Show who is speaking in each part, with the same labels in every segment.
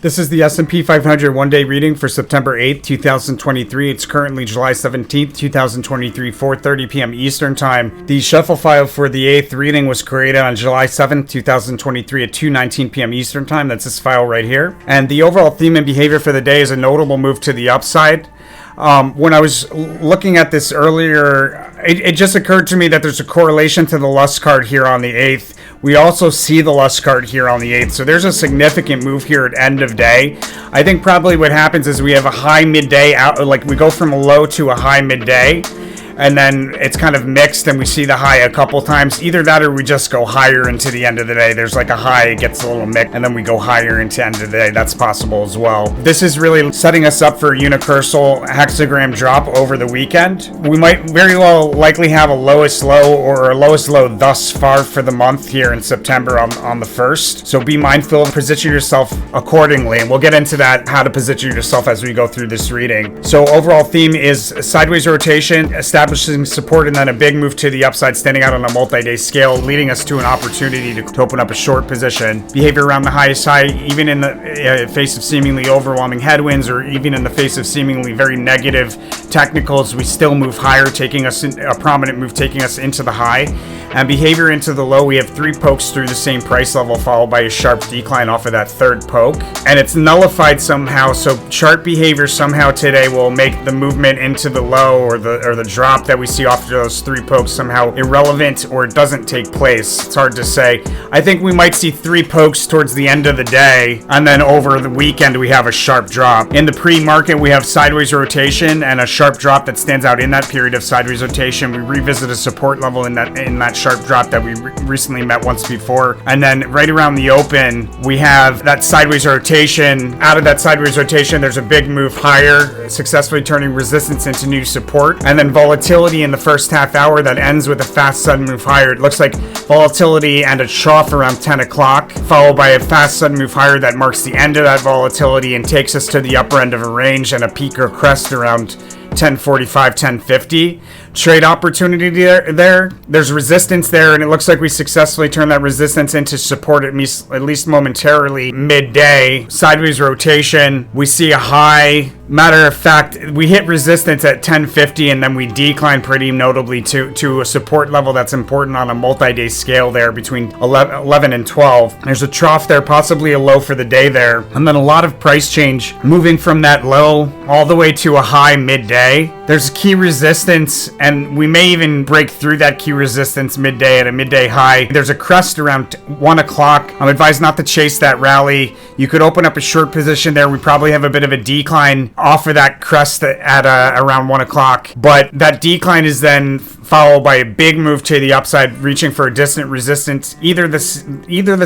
Speaker 1: This is the S&P 500 one-day reading for September 8th, 2023. It's currently July 17th, 2023, 4:30 p.m. Eastern Time. The shuffle file for the 8th reading was created on July 7th, 2023 at 2:19 p.m. Eastern Time. That's this file right here. And the overall theme and behavior for the day is a notable move to the upside. When I was looking at this earlier, it just occurred to me that there's a correlation to the Lust card here on the 8th. We also see the Lust card here on the 8th, so there's a significant move here at end of day. I think probably what happens is we have a high midday out, like we go from a low to a high midday, and then it's kind of mixed and we see the high a couple times. Either that or we just go higher into the end of the day. There's like a high, it gets a little mixed, and then we go higher into end of the day. That's possible as well. This is really setting us up for a unicursal hexagram drop over the weekend. We might very well likely have a lowest low or a lowest low thus far for the month here in September on the 1st. So be mindful and position yourself accordingly. And we'll get into that, how to position yourself as we go through this reading. So overall theme is sideways rotation, establishing support, and then a big move to the upside, standing out on a multi-day scale, leading us to an opportunity to open up a short position. Behavior around the highest high, even in the face of seemingly overwhelming headwinds, or even in the face of seemingly very negative technicals, we still move higher, taking us in a prominent move, taking us into the high. And behavior into the low, we have 3 pokes through the same price level, followed by a sharp decline off of that 3rd poke, and it's nullified somehow. So chart behavior somehow today will make the movement into the low or the drop that we see after those 3 pokes somehow irrelevant, or it doesn't take place. It's hard to say. I think we might see 3 pokes towards the end of the day, and then over the weekend we have a sharp drop. In the pre-market, we have sideways rotation and a sharp drop that stands out in that period of sideways rotation. We revisit a support level in that sharp drop that we recently met once before, and then right around the open we have that sideways rotation. Out of that sideways rotation, there's a big move higher, successfully turning resistance into new support, and then volatility in the first half hour that ends with a fast sudden move higher. It looks like volatility and a trough around 10 o'clock, followed by a fast sudden move higher that marks the end of that volatility and takes us to the upper end of a range, and a peak or crest around 1045, 1050. Trade opportunity there's resistance there, and it looks like we successfully turned that resistance into support, at least momentarily. Midday sideways rotation, we see a high. Matter of fact, we hit resistance at 1050, and then we decline pretty notably to a support level that's important on a multi-day scale there between 11 and 12. There's a trough there, possibly a low for the day there, and then a lot of price change moving from that low all the way to a high midday. There's key resistance, and we may even break through that key resistance midday at a midday high. There's a crest around 1 o'clock. I'm advised not to chase that rally. You could open up a short position there. We probably have a bit of a decline off of that crest at around 1 o'clock, but that decline is then followed by a big move to the upside, reaching for a distant resistance, either the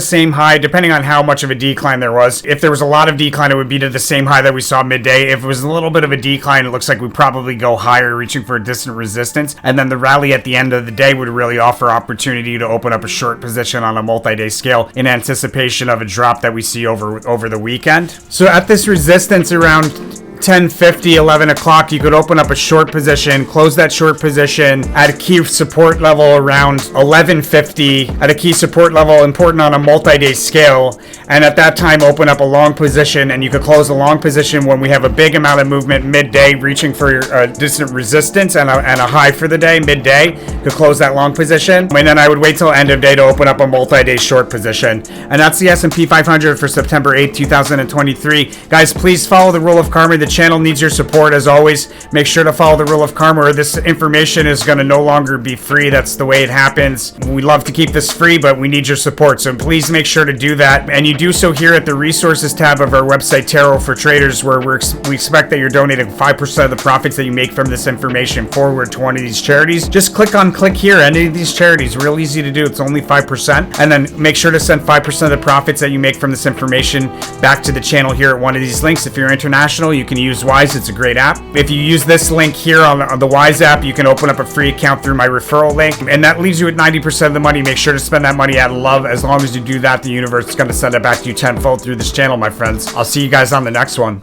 Speaker 1: same high, depending on how much of a decline there was. If there was a lot of decline, it would be to the same high that we saw midday. If it was a little bit of a decline, it looks like we probably go higher, reaching for a distant resistance, and then the rally at the end of the day would really offer opportunity to open up a short position on a multi-day scale in anticipation of a drop that we see over the weekend. So at this resistance around 10:50, 11 o'clock, you could open up a short position, close that short position at a key support level around 11:50, at a key support level important on a multi-day scale, and at that time open up a long position, and you could close a long position when we have a big amount of movement midday, reaching for a distant resistance and a high for the day. Midday, you could close that long position, and then I would wait till end of day to open up a multi-day short position. And that's the S&P 500 for September 8th, 2023. Guys, please follow the rule of karma. The channel needs your support. As always, make sure to follow the rule of karma, or this information is going to no longer be free. That's the way it happens. We love to keep this free, but we need your support, so please make sure to do that. And you do so here at the resources tab of our website, Tarot for Traders, where we expect that you're donating 5% of the profits that you make from this information forward to one of these charities. Just click here, any of these charities. Real easy to do. It's only 5%, and then make sure to send 5% of the profits that you make from this information back to the channel here at one of these links. If you're international, you can use Wise. It's a great app. If you use this link here on the Wise app, you can open up a free account through my referral link, and that leaves you with 90% of the money. Make sure to spend that money out of love. As long as you do that, the universe is going to send it back to you tenfold through this channel, my friends. I'll see you guys on the next one.